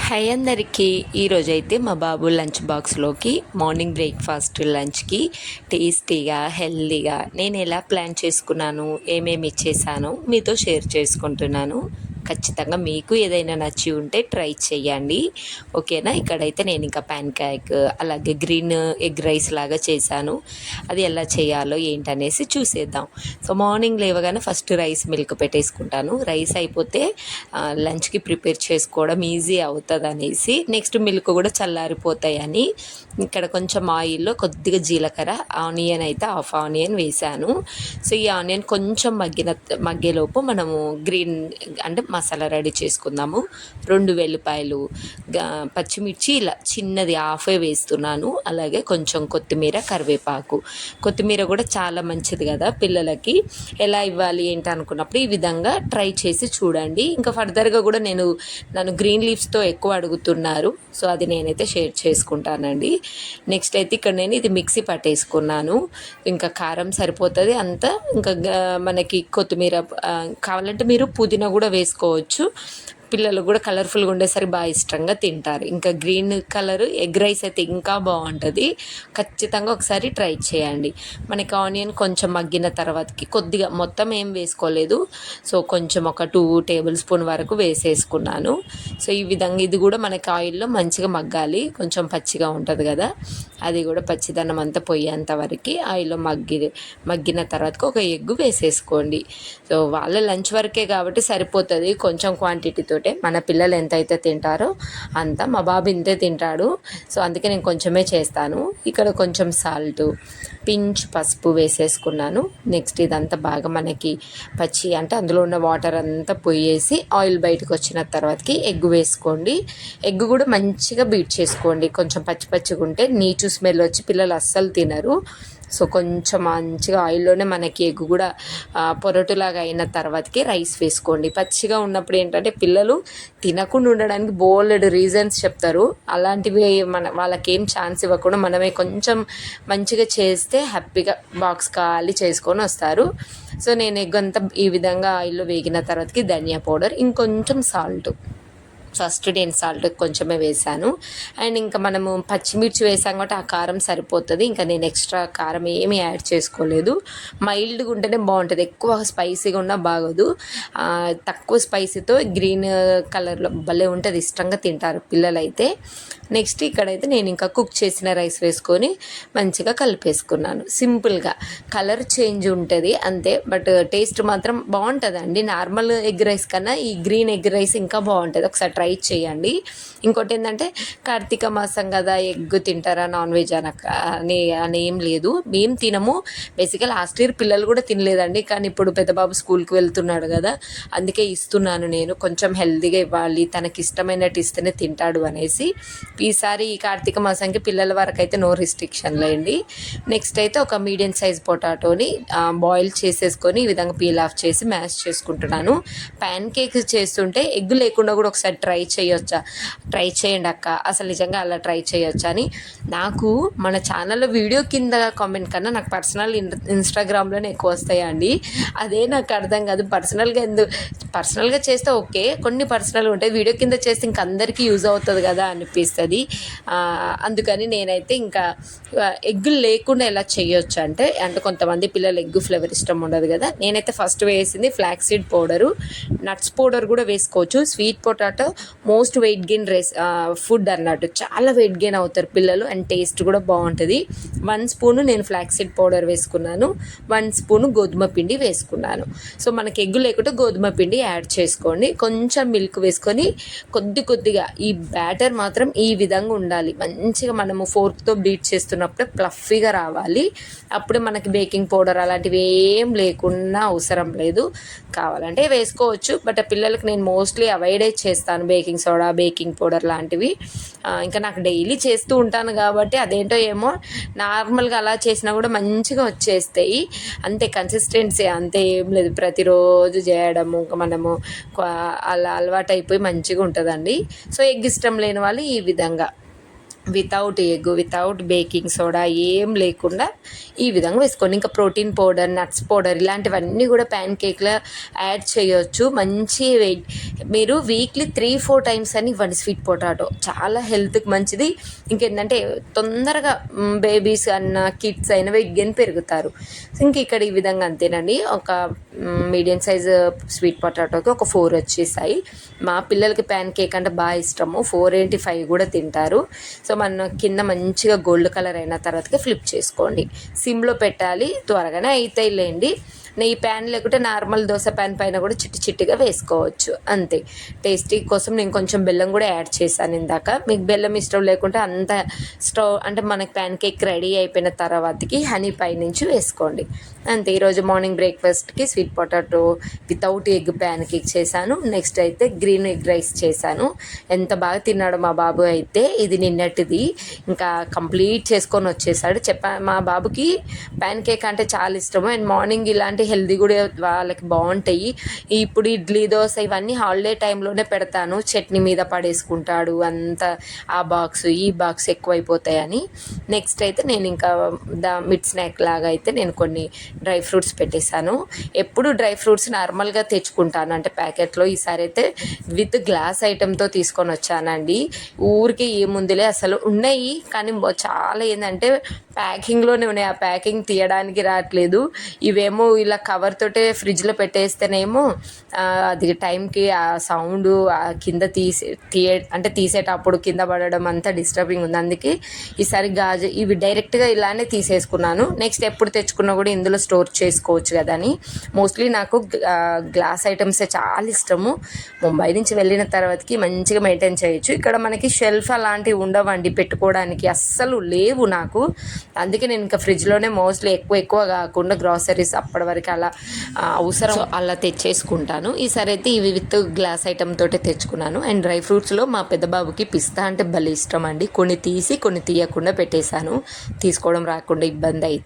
Hi అందరికీ. ఈరోజైతే మా బాబు లంచ్ బాక్స్లోకి మార్నింగ్ బ్రేక్ఫాస్ట్ లంచ్కి టేస్టీగా హెల్తీగా నేను ఎలా ప్లాన్ చేసుకున్నాను, ఏమేమి ఇచ్చేసానో మీతో షేర్ చేసుకుంటున్నాను. ఖచ్చితంగా మీకు ఏదైనా నచ్చి ఉంటే ట్రై చేయండి, ఓకేనా. ఇక్కడైతే నేను ఇంకా ప్యాన్ కేక్ అలాగే గ్రీన్ ఎగ్ రైస్ లాగా చేశాను. అది ఎలా చేయాలో ఏంటనేసి చూసేద్దాం. సో మార్నింగ్ లేవగానే ఫస్ట్ రైస్ మిల్క్ పెట్టేసుకుంటాను. రైస్ అయిపోతే లంచ్కి ప్రిపేర్ చేసుకోవడం ఈజీ అవుతుంది అనేసి, నెక్స్ట్ మిల్క్ కూడా చల్లారిపోతాయని ఇక్కడ కొంచెం ఆయిల్లో కొద్దిగా జీలకర్ర, ఆనియన్ అయితే హాఫ్ ఆనియన్ వేసాను. సో ఈ ఆనియన్ కొంచెం మగ్గేలోపు మనము గ్రీన్ అంటే మసాలా రెడీ చేసుకుందాము. 2 వెల్లిపాయలు, పచ్చిమిర్చి ఇలా చిన్నది హాఫే వేస్తున్నాను. అలాగే కొంచెం కొత్తిమీర, కరివేపాకు. కొత్తిమీర కూడా చాలా మంచిది కదా పిల్లలకి. ఎలా ఇవ్వాలి ఏంటి అనుకున్నప్పుడు ఈ విధంగా ట్రై చేసి చూడండి. ఇంకా ఫర్దర్గా కూడా నన్ను గ్రీన్ లీవ్స్తో ఎక్కువ అడుగుతున్నారు, సో అది నేనైతే షేర్ చేసుకుంటానండి. నెక్స్ట్ అయితే ఇక్కడ నేను ఇది మిక్సీ పట్టేసుకున్నాను. ఇంకా కారం సరిపోతుంది అంతా. ఇంకా మనకి కొత్తిమీర కావాలంటే మీరు పుదీనా కూడా వేసుకోవచ్చు. పిల్లలు కూడా కలర్ఫుల్గా ఉండేసరికి బాగా ఇష్టంగా తింటారు. ఇంకా గ్రీన్ కలర్ ఎగ్ రైస్ అయితే ఇంకా బాగుంటుంది. ఖచ్చితంగా ఒకసారి ట్రై చేయండి. మనకి ఆనియన్ కొంచెం మగ్గిన తర్వాతకి కొద్దిగా, మొత్తం ఏం వేసుకోలేదు, సో కొంచెం ఒక 2 టేబుల్ స్పూన్ వరకు వేసేసుకున్నాను. సో ఈ విధంగా ఇది కూడా మనకి ఆయిల్లో మంచిగా మగ్గాలి. కొంచెం పచ్చిగా ఉంటుంది కదా, అది కూడా పచ్చిదనం అంతా పోయేంత వరకు ఆయిల్లో మగ్గిన తర్వాతకి ఒక ఎగ్ వేసేసుకోండి. సో వాళ్ళ లంచ్ వరకే కాబట్టి సరిపోతుంది కొంచెం క్వాంటిటీతో. మన పిల్లలు ఎంతైతే తింటారో అంత, మా బాబు ఇంతే తింటాడు, సో అందుకే నేను కొంచెమే చేస్తాను. ఇక్కడ కొంచెం సాల్ట్, పించ్ పసుపు వేసేసుకున్నాను. నెక్స్ట్ ఇదంతా బాగా మనకి పచ్చి అంటే అందులో ఉన్న వాటర్ అంతా పోయేసి ఆయిల్ బయటకు వచ్చిన తర్వాతకి ఎగ్ వేసుకోండి. ఎగ్ కూడా మంచిగా బీట్ చేసుకోండి. కొంచెం పచ్చి పచ్చిగా ఉంటే నీచు స్మెల్ వచ్చి పిల్లలు అస్సలు తినరు. సో కొంచెం మంచిగా ఆయిల్లోనే మనకి ఎగ్ కూడా పొరటులాగా అయిన తర్వాతకి రైస్ వేసుకోండి. పచ్చిగా ఉన్నప్పుడు ఏంటంటే పిల్లలు తినకుండా ఉండడానికి బోలెడు రీజన్స్ చెప్తారు. అలాంటివి వాళ్ళకి ఏం ఛాన్స్ ఇవ్వకుండా మనమే కొంచెం మంచిగా చేస్తే హ్యాపీగా బాక్స్ ఖాళీ చేసుకొని వస్తారు. సో నేను ఎగ్ అంతా ఈ విధంగా ఆయిల్లో వేగిన తర్వాతకి ధనియా పౌడర్, ఇంకొంచెం సాల్ట్, ఫస్ట్ నేను సాల్ట్ కొంచెమే వేసాను. అండ్ ఇంకా మనము పచ్చిమిర్చి వేసాం కాబట్టి ఆ కారం సరిపోతుంది. ఇంకా నేను ఎక్స్ట్రా కారం ఏమీ యాడ్ చేసుకోలేదు. మైల్డ్గా ఉంటేనే బాగుంటుంది, ఎక్కువ స్పైసీగా ఉన్నా బాగోదు. తక్కువ స్పైసీతో గ్రీన్ కలర్లో భలే ఉంటుంది, ఇష్టంగా తింటారు పిల్లలైతే. నెక్స్ట్ ఇక్కడైతే నేను ఇంకా కుక్ చేసిన రైస్ వేసుకొని మంచిగా కలిపేసుకున్నాను. సింపుల్గా కలర్ చేంజ్ ఉంటుంది అంతే, బట్ టేస్ట్ మాత్రం బాగుంటుందండి. నార్మల్ ఎగ్ రైస్ కన్నా ఈ గ్రీన్ ఎగ్ రైస్ ఇంకా బాగుంటుంది, ఒకసారి ట్రై చేయండి. ఇంకోటి ఏంటంటే కార్తీక మాసం కదా, ఎగ్ తింటారా నాన్ వెజ్ అని ఏం లేదు, మేము తినము. బేసిక్గా లాస్ట్ ఇయర్ పిల్లలు కూడా తినలేదండి, కానీ ఇప్పుడు పెద్ద బాబు స్కూల్కి వెళ్తున్నాడు కదా, అందుకే ఇస్తున్నాను. నేను కొంచెం హెల్తీగా ఇవ్వాలి, తనకి ఇష్టమైనట్టు ఇస్తేనే తింటాడు అనేసి ఈసారి ఈ కార్తీక మాసానికి పిల్లల వరకు అయితే నో రిస్ట్రిక్షన్ లేండి. నెక్స్ట్ అయితే ఒక మీడియం సైజ్ పొటాటోని బాయిల్ చేసేసుకొని ఈ విధంగా పీల్ ఆఫ్ చేసి మ్యాష్ చేసుకుంటున్నాను. ప్యాన్ కేక్ చేస్తుంటే ఎగ్ లేకుండా కూడా ఒకసారి ట్రై చేయండి అక్క, అసలు నిజంగా అలా ట్రై చేయొచ్చా అని. నాకు మన ఛానల్లో వీడియో కింద కామెంట్ కన్నా నాకు పర్సనల్ ఇన్స్టాగ్రామ్లోనే ఎక్కువ వస్తాయండి. అదే నాకు అర్థం కాదు. పర్సనల్గా చేస్తే ఓకే, కొన్ని పర్సనల్గా ఉంటాయి, వీడియో కింద చేస్తే ఇంక అందరికీ యూజ్ అవుతుంది కదా అనిపిస్తుంది. అందుకని నేనైతే ఇంకా ఎగ్ లేకుండా ఎలా చేయొచ్చు అంటే కొంతమంది పిల్లలు ఎగ్ ఫ్లేవర్ ఇష్టం ఉండదు కదా, నేనైతే ఫస్ట్ వేసింది flax seed powder, nuts powder కూడా వేసుకోవచ్చు. Sweet potato most weight gain food అన్నట్టు, చాలా వెయిట్ గెయిన్ అవుతారు పిల్లలు, అండ్ టేస్ట్ కూడా బాగుంటుంది. 1 స్పూను నేను ఫ్లాక్స్ సీడ్ పౌడర్ వేసుకున్నాను, 1 స్పూను గోధుమ పిండి వేసుకున్నాను. సో మనకి ఎగ్ లేకుంటే గోధుమ పిండి యాడ్ చేసుకోండి. కొంచెం మిల్క్ వేసుకొని కొద్దిగా ఈ బ్యాటర్ మాత్రం ఈ విధంగా ఉండాలి. మంచిగా మనము ఫోర్క్తో బీట్ చేస్తున్నప్పుడే ప్లఫీగా రావాలి. అప్పుడు మనకి బేకింగ్ పౌడర్ అలాంటివి ఏం లేకున్నా అవసరం లేదు, కావాలంటే వేసుకోవచ్చు. బట్ పిల్లలకి నేను మోస్ట్లీ అవాయిడే చేస్తాను బేకింగ్ సోడా, బేకింగ్ పౌడర్ లాంటివి. ఇంకా నాకు డైలీ చేస్తూ ఉంటాను కాబట్టి అదేంటో ఏమో, నార్మల్గా అలా చేసినా కూడా మంచిగా వచ్చేస్తాయి. అంతే, కన్సిస్టెన్సీ అంతే, ఏం లేదు. ప్రతిరోజు చేయడము ఇంకా మనము అలా అలవాటు అయిపోయి మంచిగా ఉంటుందండి. సో ఎగ్ ఇష్టం లేని వాళ్ళు ఈ విధంగా without egg, without baking soda ఏం లేకుండా ఈ విధంగా వేసుకోండి. ఇంకా ప్రోటీన్ పౌడర్, నట్స్ పౌడర్ ఇలాంటివన్నీ కూడా ప్యాన్ కేక్లో యాడ్ చేయొచ్చు. మంచి వెయిట్ మీరు వీక్లీ 3-4 టైమ్స్ అని ఇవ్వండి. స్వీట్ పొటాటో చాలా హెల్త్కి మంచిది. ఇంకేంటంటే తొందరగా బేబీస్ అన్న కిడ్స్ అయినా వెయిట్ గెయిన్ పెరుగుతారు. ఇంక ఇక్కడ ఈ విధంగా అంతేనండి. ఒక మీడియం సైజ్ స్వీట్ పొటాటోకి ఒక 4 వచ్చేసాయి. మా పిల్లలకి ప్యాన్ కేక్ అంటే బాగా ఇష్టము. 4 ఏంటి 5 కూడా తింటారు. సో మన కింద మంచిగా గోల్డ్ కలర్ అయిన తర్వాతకి ఫ్లిప్ చేసుకోండి. సిమ్లో పెట్టాలి, త్వరగానే అవుతాయి లేండి. ఈ ప్యాన్ లేకుంటే నార్మల్ దోశ ప్యాన్ పైన కూడా చిట్టిగా వేసుకోవచ్చు అంతే. టేస్టీ కోసం నేను కొంచెం బెల్లం కూడా యాడ్ చేశాను ఇందాక. మీకు బెల్లం ఇష్టం లేకుంటే అంత స్టవ్ అంటే మనకి ప్యాన్ కేక్ రెడీ అయిపోయిన తర్వాతకి హనీ పై నుంచి వేసుకోండి అంతే. ఈరోజు మార్నింగ్ బ్రేక్ఫాస్ట్కి sweet potato without egg pan cake చేశాను. నెక్స్ట్ అయితే గ్రీన్ ఎగ్ రైస్ చేశాను. ఎంత బాగా తిన్నాడు మా బాబు అయితే. ఇది నిన్నటిది ఇంకా కంప్లీట్ చేసుకొని వచ్చేసాడు. మా బాబుకి ప్యాన్ కేక్ అంటే చాలా ఇష్టము. అండ్ మార్నింగ్ ఇలాంటి హెల్దీ కూడా వాళ్ళకి బాగుంటాయి. ఇప్పుడు ఇడ్లీ దోశ ఇవన్నీ హాలిడే టైంలోనే పెడతాను. చట్నీ మీద పడేసుకుంటాడు అంత. ఆ బాక్స్ ఈ బాక్స్ ఎక్కువైపోతాయని. నెక్స్ట్ అయితే నేను ఇంకా మిడ్ స్నాక్ లాగా అయితే నేను కొన్ని డ్రై ఫ్రూట్స్ పెట్టేశాను. ఎప్పుడు డ్రై ఫ్రూట్స్ నార్మల్గా తెచ్చుకుంటాను అంటే ప్యాకెట్లో. ఈసారి అయితే విత్ గ్లాస్ ఐటెంతో తీసుకొని వచ్చానండి. ఊరికి ఏముందిలే అసలు ఉన్నాయి కానీ చాలా ఏంటంటే ప్యాకింగ్లోనే ఉన్నాయి. ఆ ప్యాకింగ్ తీయడానికి రావట్లేదు. ఇవేమో ఇలా కవర్ తోటే ఫ్రిడ్జ్లో పెట్టేస్తేనేమో అది టైంకి ఆ సౌండ్ కింద తీసేటప్పుడు కింద పడడం అంతా డిస్టర్బింగ్ ఉంది. అందుకే ఈసారి గాజు ఇవి డైరెక్ట్గా ఇలానే తీసేసుకున్నాను. నెక్స్ట్ ఎప్పుడు తెచ్చుకున్నా కూడా ఇందులో స్టోర్ చేసుకోవచ్చు కదా అని. మోస్ట్లీ నాకు గ్లాస్ ఐటమ్సే చాలా ఇష్టము. ముంబై నుంచి వెళ్ళిన తర్వాతకి మంచిగా మెయింటైన్ చేయొచ్చు. ఇక్కడ మనకి షెల్ఫ్ అలాంటివి ఉండవండి పెట్టుకోవడానికి, అస్సలు లేవు నాకు. అందుకే నేను ఇంకా ఫ్రిడ్జ్లోనే మోస్ట్లీ ఎక్కువ కాకుండా గ్రాసరీస్ అప్పటి వరకు అలా అవసరం అలా తెచ్చేసుకుంటాను. ఈసారి అయితే ఇవి విత్ గ్లాస్ ఐటమ్ తోటే తెచ్చుకున్నాను. అండ్ డ్రై ఫ్రూట్స్లో మా పెద్ద బాబుకి పిస్తా అంటే భలే ఇష్టం అండి. కొన్ని తీసి కొన్ని తీయకుండా పెట్టేశాను. తీసుకోవడం రాకుండా ఇబ్బంది అవుతుంది.